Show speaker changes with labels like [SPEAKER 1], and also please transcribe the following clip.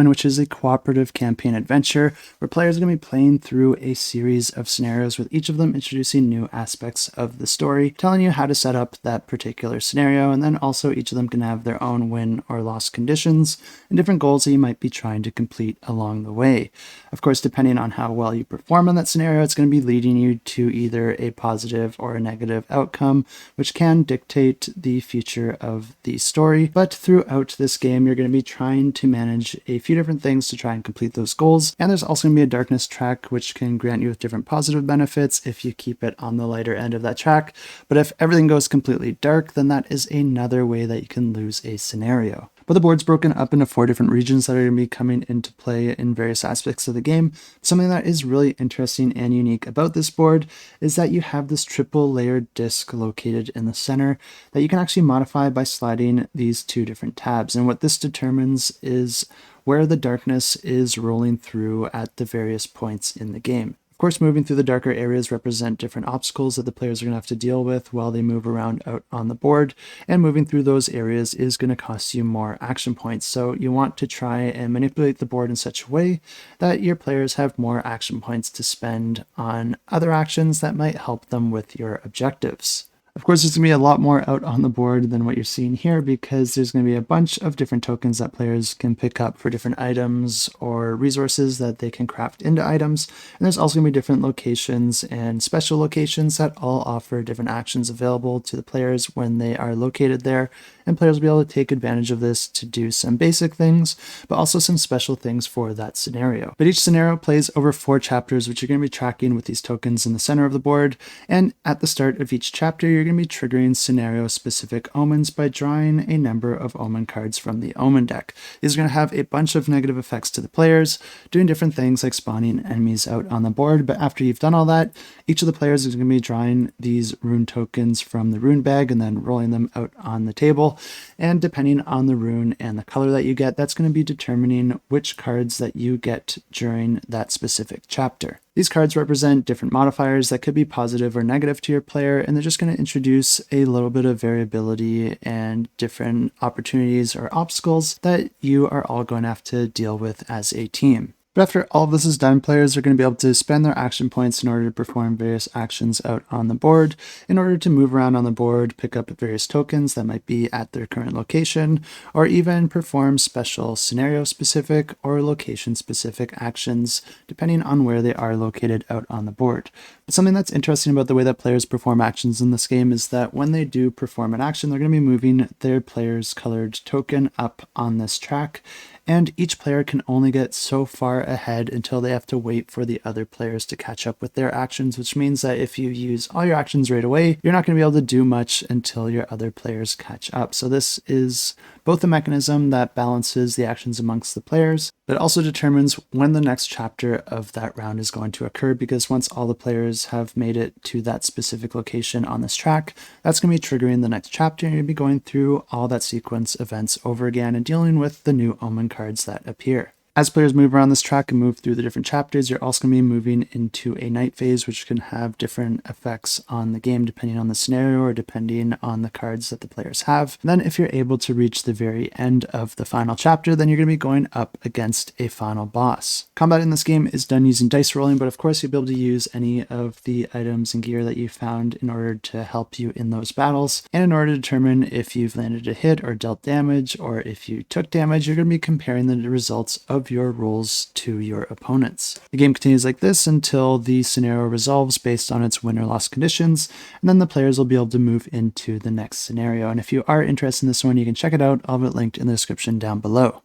[SPEAKER 1] which is a cooperative campaign adventure where players are going to be playing through a series of scenarios with each of them introducing new aspects of the story, telling you how to set up that particular scenario, and then also each of them can have their own win or loss conditions and different goals that you might be trying to complete along the way. Of course, depending on how well you perform on that scenario, it's going to be leading you to either a positive or a negative outcome, which can dictate the future of the story. But throughout this game, you're going to be trying to manage a few different things to try and complete those goals. And there's also going to be a darkness track, which can grant you with different positive benefits if you keep it on the lighter end of that track. But if everything goes completely dark, then that is another way that you can lose a scenario. But the board's broken up into 4 different regions that are going to be coming into play in various aspects of the game. Something that is really interesting and unique about this board is that you have this triple layered disc located in the center that you can actually modify by sliding these 2 different tabs. And what this determines is where the darkness is rolling through at the various points in the game. Of course, moving through the darker areas represent different obstacles that the players are going to have to deal with while they move around out on the board, and moving through those areas is going to cost you more action points. So you want to try and manipulate the board in such a way that your players have more action points to spend on other actions that might help them with your objectives. Of course, there's going to be a lot more out on the board than what you're seeing here because there's going to be a bunch of different tokens that players can pick up for different items or resources that they can craft into items. And there's also going to be different locations and special locations that all offer different actions available to the players when they are located there. And players will be able to take advantage of this to do some basic things, but also some special things for that scenario. But each scenario plays over 4 chapters, which you're going to be tracking with these tokens in the center of the board. And at the start of each chapter, you're going to be triggering scenario-specific omens by drawing a number of omen cards from the omen deck. These are going to have a bunch of negative effects to the players, doing different things like spawning enemies out on the board. But after you've done all that, each of the players is going to be drawing these rune tokens from the rune bag and then rolling them out on the table. And depending on the rune and the color that you get, that's going to be determining which cards that you get during that specific chapter. These cards represent different modifiers that could be positive or negative to your player, and they're just going to introduce a little bit of variability and different opportunities or obstacles that you are all going to have to deal with as a team. But after all of this is done, players are going to be able to spend their action points in order to perform various actions out on the board, in order to move around on the board, pick up various tokens that might be at their current location, or even perform special scenario-specific or location-specific actions, depending on where they are located out on the board. But something that's interesting about the way that players perform actions in this game is that when they do perform an action, they're going to be moving their player's colored token up on this track, and each player can only get so far ahead until they have to wait for the other players to catch up with their actions, which means that if you use all your actions right away, you're not going to be able to do much until your other players catch up. So this is both a mechanism that balances the actions amongst the players, but also determines when the next chapter of that round is going to occur, because once all the players have made it to that specific location on this track, that's going to be triggering the next chapter, and you're going to be going through all that sequence events over again and dealing with the new omen cards that appear. As players move around this track and move through the different chapters, you're also going to be moving into a night phase, which can have different effects on the game depending on the scenario or depending on the cards that the players have. And then if you're able to reach the very end of the final chapter, then you're going to be going up against a final boss. Combat in this game is done using dice rolling, but of course you'll be able to use any of the items and gear that you found in order to help you in those battles. And in order to determine if you've landed a hit or dealt damage, or if you took damage, you're going to be comparing the results of your rolls to your opponents. The game continues like this until the scenario resolves based on its win or loss conditions, and then the players will be able to move into the next scenario. And if you are interested in this one, you can check it out. I'll have it linked in the description down below.